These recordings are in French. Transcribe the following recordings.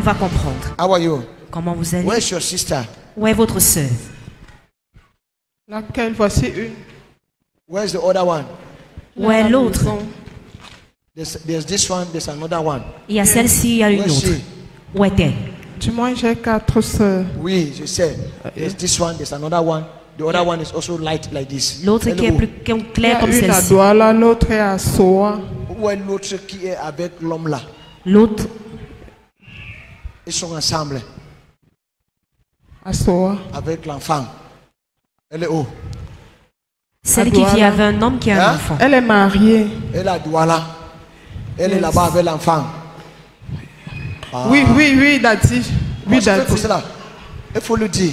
va comprendre. How are you? Comment vous allez? Where's your sister? Où est votre sœur? Laquelle? Voici une. Where's the other one? Où est l'autre? There's this one, there's another one. Il y a celle-ci, il y a une Where's autre. she? Où est-elle? Du moins, j'ai 4 sœurs. Oui, je sais. There's this one, there's another one. The other one is also light like this. L'autre qui est plus Il y claire a comme une à celle-ci. Douala, l'autre est à Soa. Où est l'autre qui est avec l'homme là? L'autre, Ils sont ensemble À Soa. avec l'enfant. Elle est où? celle qui vit avec un homme qui a un Hein? enfant. Elle est mariée. Elle est à Douala. Elle est là-bas avec l'enfant. Oui, Dati. Oui, Moi, je fais pour Dati. cela. Il faut le dire.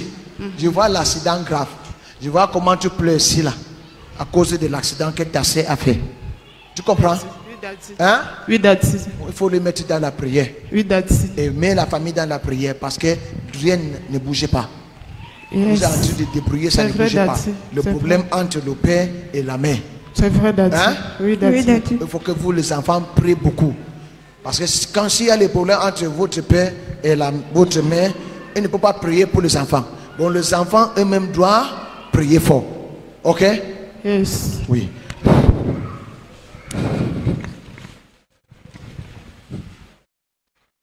Je vois l'accident grave. Je vois comment tu pleures ici là. À cause de l'accident que ta sœur a fait. Tu comprends? Oui, Dati. Hein? Oui, Dati. Il faut le mettre dans la prière. Oui, Dati. Et mettre la famille dans la prière parce que rien ne bougeait pas. Vous êtes en train de débrouiller, ça C'est ne vrai, bougeait pas. Dati. Le C'est problème entre le père et la mère. C'est vrai, Dati. Hein? Oui, Dati. Il faut que vous, les enfants, priez beaucoup. Parce que quand il y a les problèmes entre votre père et votre mère, il ne peut pas prier pour les enfants. Bon, les enfants eux-mêmes doivent prier fort. Ok? Yes. Oui.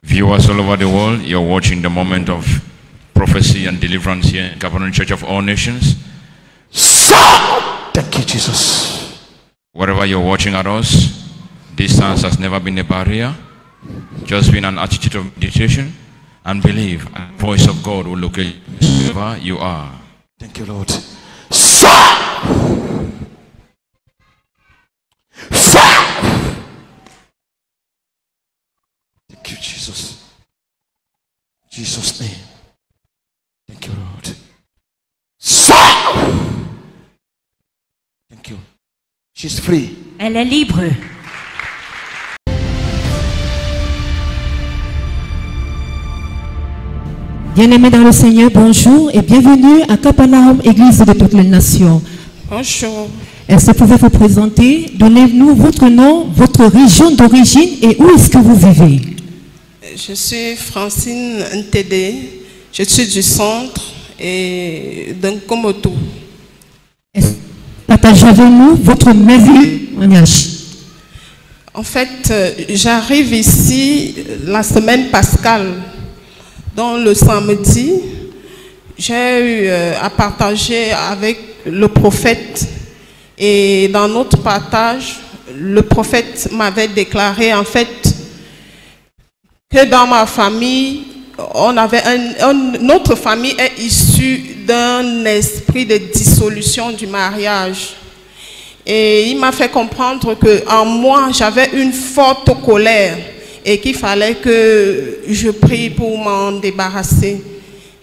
Viewers all over the world, you're watching the moment of prophecy and deliverance here in Covenant Church of All Nations. Thank you, Jesus. Wherever you're watching at us, distance has never been a barrier. Just be in an attitude of meditation and believe, and the voice of God will locate you wherever you are. Thank you, Lord. Thank you, Jesus. Jesus' name. Thank you, Lord. Thank you. She's free. Elle est libre. Bien-aimés dans le Seigneur, bonjour et bienvenue à Capernaum, Église de toutes les nations. Bonjour. Est-ce que vous pouvez vous présenter? Donnez-nous votre nom, votre région d'origine et où est-ce que vous vivez? Je suis Francine Ntede, je suis du centre et d'un Komoto. Partagez avec nous votre témoignage. En fait, j'arrive ici la semaine pascale. Dans le samedi, j'ai eu à partager avec le prophète. Et dans notre partage, le prophète m'avait déclaré en fait que dans ma famille, notre famille est issue d'un esprit de dissolution du mariage. Et il m'a fait comprendre qu'en moi, j'avais une forte colère et qu'il fallait que je prie pour m'en débarrasser.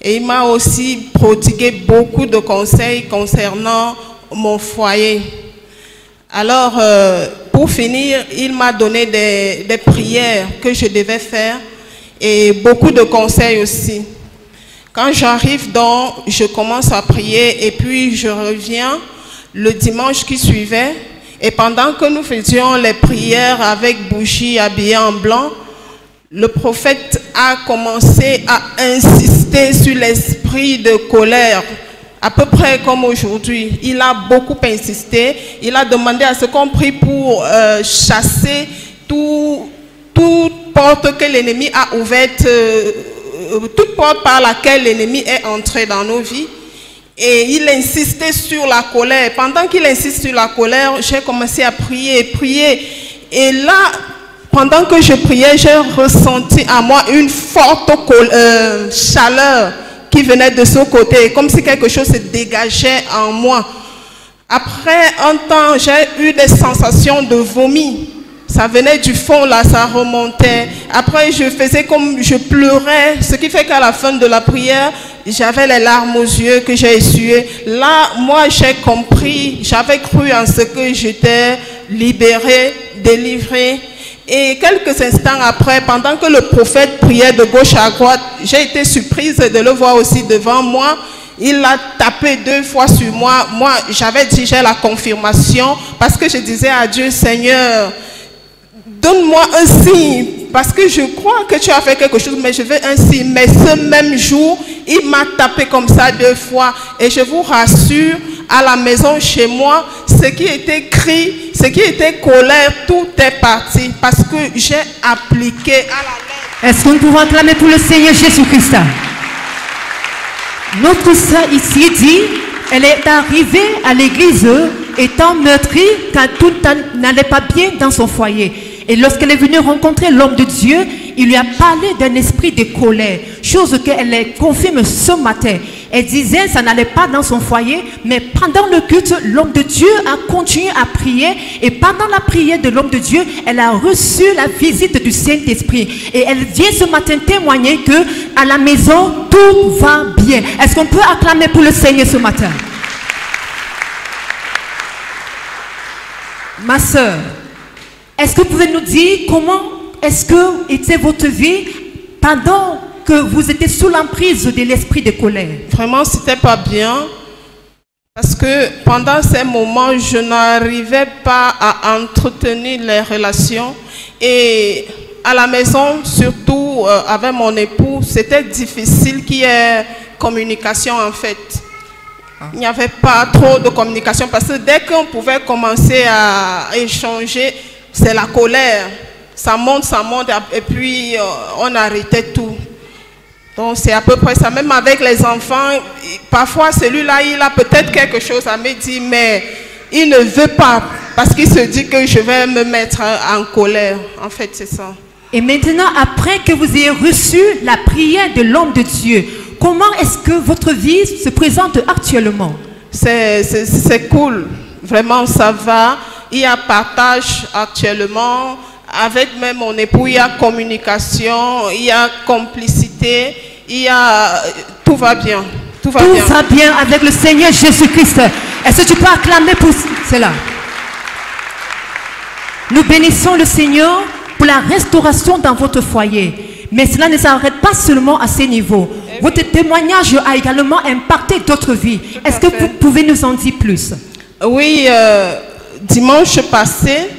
Et il m'a aussi prodigué beaucoup de conseils concernant mon foyer. Alors, pour finir, il m'a donné des prières que je devais faire et beaucoup de conseils aussi. Quand j'arrive donc, je commence à prier et puis je reviens le dimanche qui suivait. Et pendant que nous faisions les prières avec bougies habillées en blanc, le prophète a commencé à insister sur l'esprit de colère, à peu près comme aujourd'hui. Il a beaucoup insisté. Il a demandé à ce qu'on prie pour chasser toute porte que l'ennemi a ouverte, toute porte par laquelle l'ennemi est entré dans nos vies. Et il insistait sur la colère. Pendant qu'il insiste sur la colère, j'ai commencé à prier. Et là, pendant que je priais, j'ai ressenti à moi une forte chaleur qui venait de ce côté, comme si quelque chose se dégageait en moi. Après un temps, j'ai eu des sensations de vomi. Ça venait du fond, là, ça remontait. Après, je faisais comme je pleurais, ce qui fait qu'à la fin de la prière, j'avais les larmes aux yeux que j'ai essuyées. Là, moi, j'ai compris, j'avais cru en ce que j'étais libérée, délivrée. Et quelques instants après, pendant que le prophète priait de gauche à droite, j'ai été surprise de le voir aussi devant moi. Il a tapé 2 fois sur moi. Moi, j'avais dit, j'ai la confirmation, parce que je disais à Dieu, Seigneur, donne-moi un signe parce que je crois que tu as fait quelque chose, mais je veux ainsi. Mais ce même jour, il m'a tapé comme ça 2 fois. Et je vous rassure, à la maison, chez moi, ce qui était cri, ce qui était colère, tout est parti. Parce que j'ai appliqué à la lettre. Est-ce que nous pouvons acclamer pour le Seigneur Jésus-Christ? Notre sœur ici dit, elle est arrivée à l'église étant meurtrie quand tout n'allait pas bien dans son foyer. Et lorsqu'elle est venue rencontrer l'homme de Dieu, il lui a parlé d'un esprit de colère, chose qu'elle confirme ce matin. Elle disait ça n'allait pas dans son foyer, mais pendant le culte, l'homme de Dieu a continué à prier. Et pendant la prière de l'homme de Dieu, elle a reçu la visite du Saint-Esprit. Et elle vient ce matin témoigner que à la maison, tout va bien. Est-ce qu'on peut acclamer pour le Seigneur ce matin? Ma soeur, est-ce que vous pouvez nous dire comment est-ce que était votre vie pendant que vous étiez sous l'emprise de l'esprit de colère? Vraiment, c'était pas bien. Parce que pendant ces moments, je n'arrivais pas à entretenir les relations. Et à la maison, surtout avec mon époux, c'était difficile qu'il y ait communication en fait. Il n'y avait pas trop de communication parce que dès qu'on pouvait commencer à échanger, c'est la colère. Ça monte et puis on arrêtait tout. Donc c'est à peu près ça. Même avec les enfants, parfois celui-là, il a peut-être quelque chose à me dire, mais il ne veut pas parce qu'il se dit que je vais me mettre en colère. En fait, c'est ça. Et maintenant, après que vous ayez reçu la prière de l'homme de Dieu, comment est-ce que votre vie se présente actuellement? C'est cool. Vraiment, ça va. Il y a partage actuellement. Avec même mon époux, il y a communication, il y a complicité, il y a... Tout va bien. Tout va bien avec le Seigneur Jésus-Christ. Est-ce que tu peux acclamer pour cela? Nous bénissons le Seigneur pour la restauration dans votre foyer. Mais cela ne s'arrête pas seulement à ces niveaux. Votre témoignage a également impacté d'autres vies. Est-ce que vous pouvez nous en dire plus? Oui, dimanche passé,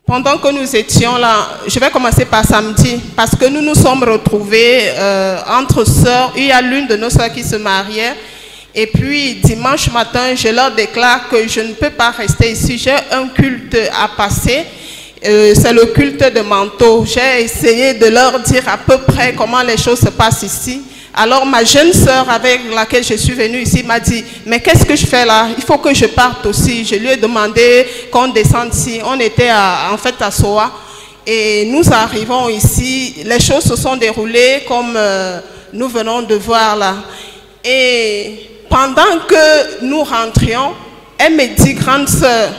pendant que nous étions là, je vais commencer par samedi, parce que nous nous sommes retrouvés entre sœurs. Il y a l'une de nos sœurs qui se mariait. Et puis, dimanche matin, je leur déclare que je ne peux pas rester ici. J'ai un culte à passer. C'est le culte de manteau. J'ai essayé de leur dire à peu près comment les choses se passent ici. Alors ma jeune sœur avec laquelle je suis venue ici m'a dit, mais qu'est-ce que je fais là? Il faut que je parte aussi. Je lui ai demandé qu'on descende ici. On était en fait à Soa. Et nous arrivons ici. Les choses se sont déroulées comme nous venons de voir là. Et pendant que nous rentrions, elle me dit, grande sœur,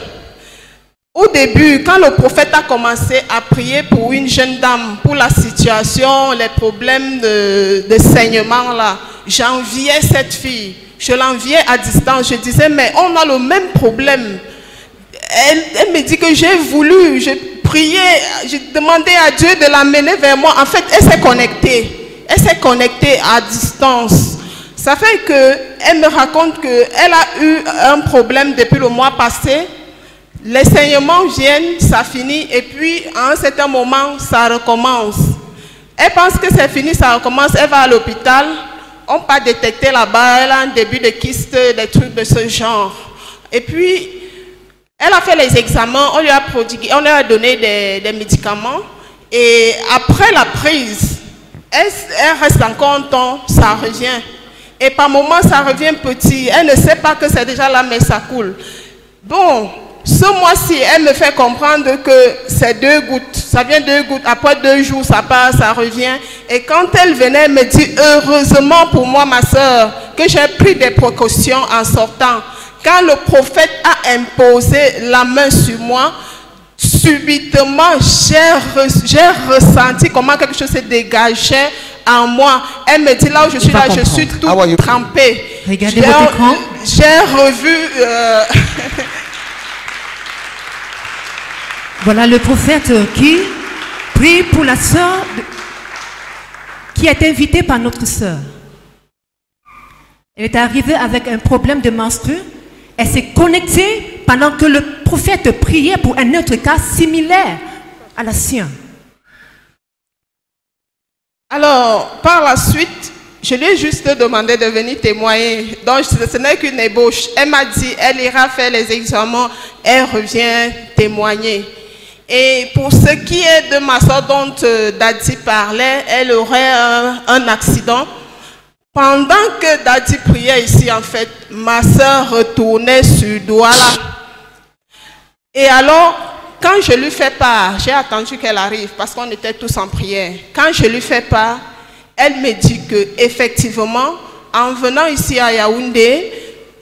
au début, quand le prophète a commencé à prier pour une jeune dame, pour la situation, les problèmes de saignement là, j'enviais cette fille. Je l'enviais à distance. Je disais, mais on a le même problème. Elle me dit que j'ai voulu, j'ai prié, j'ai demandé à Dieu de l'amener vers moi. En fait, elle s'est connectée. Elle s'est connectée à distance. Ça fait qu'elle me raconte qu'elle a eu un problème depuis le mois passé. Les saignements viennent, ça finit, et puis à un certain moment, ça recommence. Elle pense que c'est fini, ça recommence, elle va à l'hôpital, on peut détecter là-bas, elle a un début de kyste, des trucs de ce genre. Et puis, elle a fait les examens, on lui a donné des médicaments, et après la prise, elle reste encore un temps, ça revient. Et par moments, ça revient petit, elle ne sait pas que c'est déjà là, mais ça coule. Bon. Ce mois-ci, elle me fait comprendre que c'est 2 gouttes. Ça vient 2 gouttes. Après 2 jours, ça passe, ça revient. Et quand elle venait, elle me dit, heureusement pour moi, ma soeur, que j'ai pris des précautions en sortant. Quand le prophète a imposé la main sur moi, subitement, j'ai ressenti comment quelque chose se dégageait en moi. Elle me dit, là où je suis là, je suis tout trempée. Regardez votre écran. J'ai revu... Voilà le prophète qui prie pour la sœur qui est invitée par notre sœur. Elle est arrivée avec un problème de menstru. Elle s'est connectée pendant que le prophète priait pour un autre cas similaire à la sienne. Alors, par la suite, je lui ai juste demandé de venir témoigner. Donc, ce n'est qu'une ébauche. Elle m'a dit, elle ira faire les examens, elle revient témoigner. Et pour ce qui est de ma soeur dont Daddy parlait, elle aurait un accident. Pendant que Daddy priait ici, en fait, ma soeur retournait sur Douala. Et alors, quand je lui fais part, j'ai attendu qu'elle arrive parce qu'on était tous en prière. Quand je lui fais part, elle me dit que effectivement, en venant ici à Yaoundé,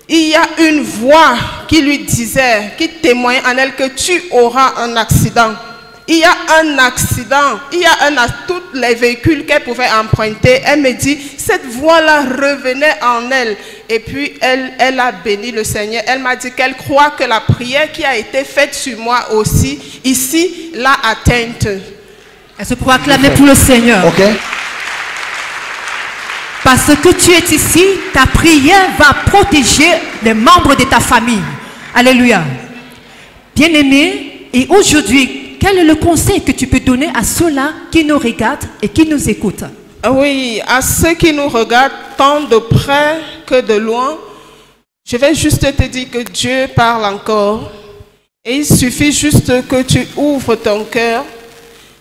il y a une voix qui lui disait, qui témoignait en elle que tu auras un accident. Il y a un accident, il y a tous les véhicules qu'elle pouvait emprunter. Elle me dit, cette voix-là revenait en elle. Et puis, elle a béni le Seigneur. Elle m'a dit qu'elle croit que la prière qui a été faite sur moi aussi, ici, l'a atteinte. Elle se pourra acclamer pour le Seigneur. Ok. Parce que tu es ici, ta prière va protéger les membres de ta famille. Alléluia. Bien-aimé, et aujourd'hui, quel est le conseil que tu peux donner à ceux-là qui nous regardent et qui nous écoutent? Oui, à ceux qui nous regardent, tant de près que de loin, je vais juste te dire que Dieu parle encore. Et il suffit juste que tu ouvres ton cœur,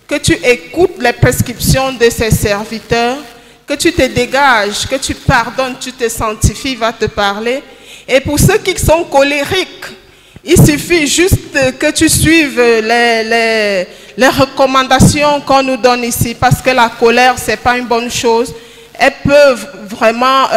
que tu écoutes les prescriptions de ses serviteurs, que tu te dégages, que tu pardonnes, tu te sanctifies, il va te parler. Et pour ceux qui sont colériques, il suffit juste que tu suives les recommandations qu'on nous donne ici, parce que la colère, ce n'est pas une bonne chose. Elles peuvent vraiment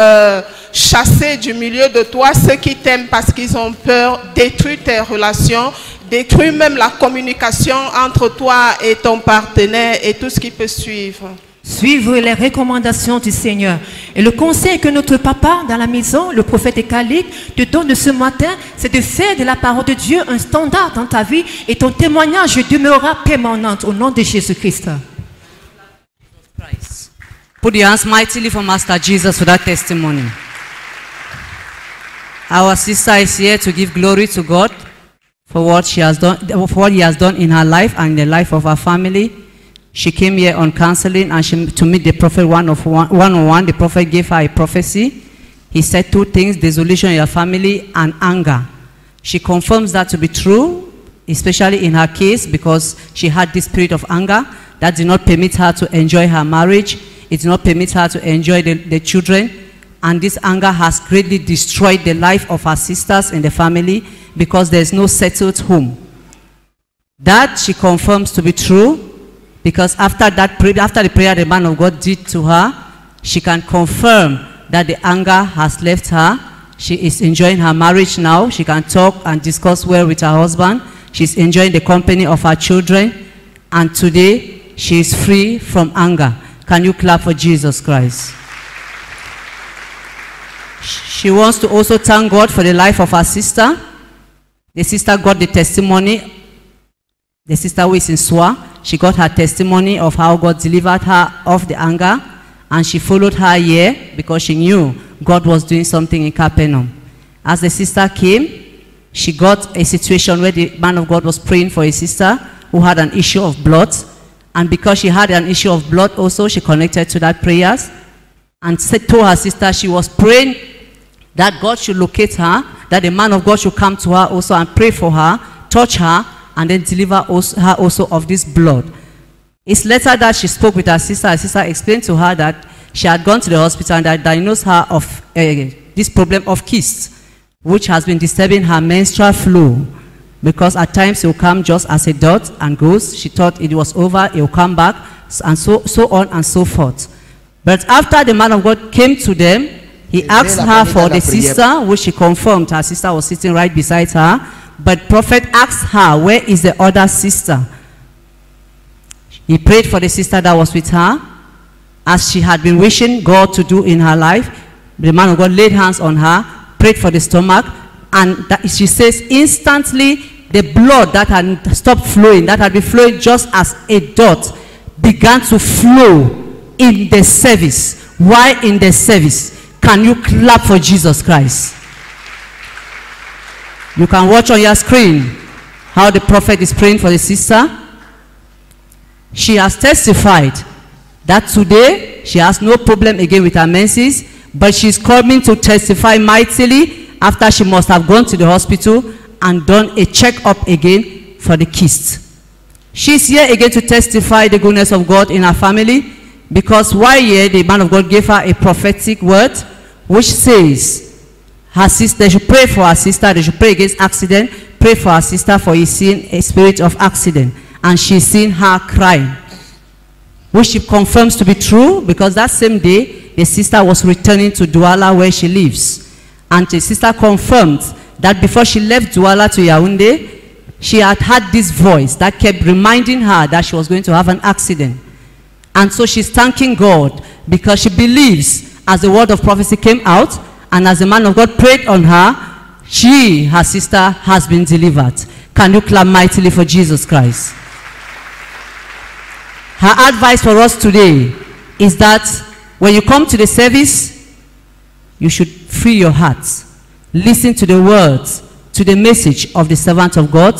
chasser du milieu de toi ceux qui t'aiment parce qu'ils ont peur, détruire tes relations, détruire même la communication entre toi et ton partenaire et tout ce qui peut suivre. Suivre les recommandations du Seigneur. Et le conseil que notre papa dans la maison, le prophète Ekalik, te donne ce matin, c'est de faire de la parole de Dieu un standard dans ta vie et ton témoignage demeurera permanent au nom de Jésus-Christ. Put your hands mightily for Master Jesus for that testimony. Our sister is here to give glory to God for what she has done, for what He has done in her life and in the life of her family. She came here on counseling and to meet the prophet one-on-one. The prophet gave her a prophecy. He said two things: dissolution in her family and anger. She confirms that to be true, especially in her case, because she had this spirit of anger that did not permit her to enjoy her marriage. It did not permit her to enjoy the children. And this anger has greatly destroyed the life of her sisters in the family because there is no settled home. That she confirms to be true, because after the prayer the man of God did to her, she can confirm that the anger has left her. She is enjoying her marriage now. She can talk and discuss well with her husband. She's enjoying the company of her children. And today, she is free from anger. Can you clap for Jesus Christ? She wants to also thank God for the life of her sister. The sister got the testimony. The sister who is in Swa, she got her testimony of how God delivered her of the anger, and she followed her here because she knew God was doing something in Capernaum. As the sister came, she got a situation where the man of God was praying for a sister who had an issue of blood, and because she had an issue of blood also, she connected to that prayers and said to her sister she was praying that God should locate her, that the man of God should come to her also and pray for her, touch her, and then deliver her also of this blood. It's later that she spoke with her sister. Her sister explained to her that she had gone to the hospital and that diagnosed her of this problem of kyst, which has been disturbing her menstrual flow, because at times it will come just as a dot and goes. She thought it was over, it will come back, and so on and so forth. But after the man of God came to them, he asked her for the sister, which she confirmed. Her sister was sitting right beside her. But prophet asked her, where is the other sister? He prayed for the sister that was with her, as she had been wishing God to do in her life. The man of God laid hands on her, prayed for the stomach, and she says instantly the blood that had stopped flowing, that had been flowing just as a dot, began to flow in the service. Why in the service? Can you clap for Jesus Christ? You can watch on your screen how the prophet is praying for the sister. She has testified that today she has no problem again with her menses, but she's coming to testify mightily after she must have gone to the hospital and done a check-up again for the cyst. She's here again to testify the goodness of God in her family, because while here the man of God gave her a prophetic word which says her sister, they should pray for her sister, they should pray against accident, pray for her sister, for he's seen a spirit of accident, and she's seen her crying, which she confirms to be true, because that same day the sister was returning to Douala where she lives, and the sister confirmed that before she left Douala to Yaoundé, she had had this voice that kept reminding her that she was going to have an accident. And so she's thanking God because she believes, as the word of prophecy came out and as the man of God prayed on her, her sister has been delivered. Can you clap mightily for Jesus Christ? Her advice for us today is that when you come to the service, you should free your hearts. Listen to the words, to the message of the servant of God,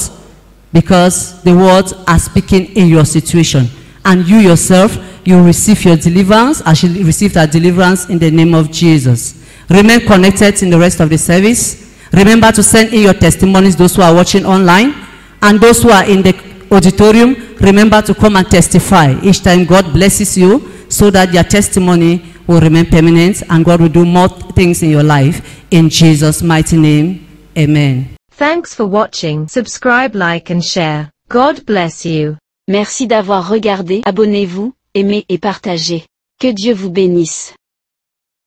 because the words are speaking in your situation. And you yourself, you receive your deliverance as she received her deliverance in the name of Jesus. Remain connected in the rest of the service. Remember to send in your testimonies, those who are watching online. And those who are in the auditorium, remember to come and testify. Each time God blesses you, so that your testimony will remain permanent and God will do more things in your life. In Jesus' mighty name, amen. Thanks for watching. Subscribe, like and share. God bless you. Merci d'avoir regardé. Abonnez-vous, aimez et partagez. Que Dieu vous bénisse.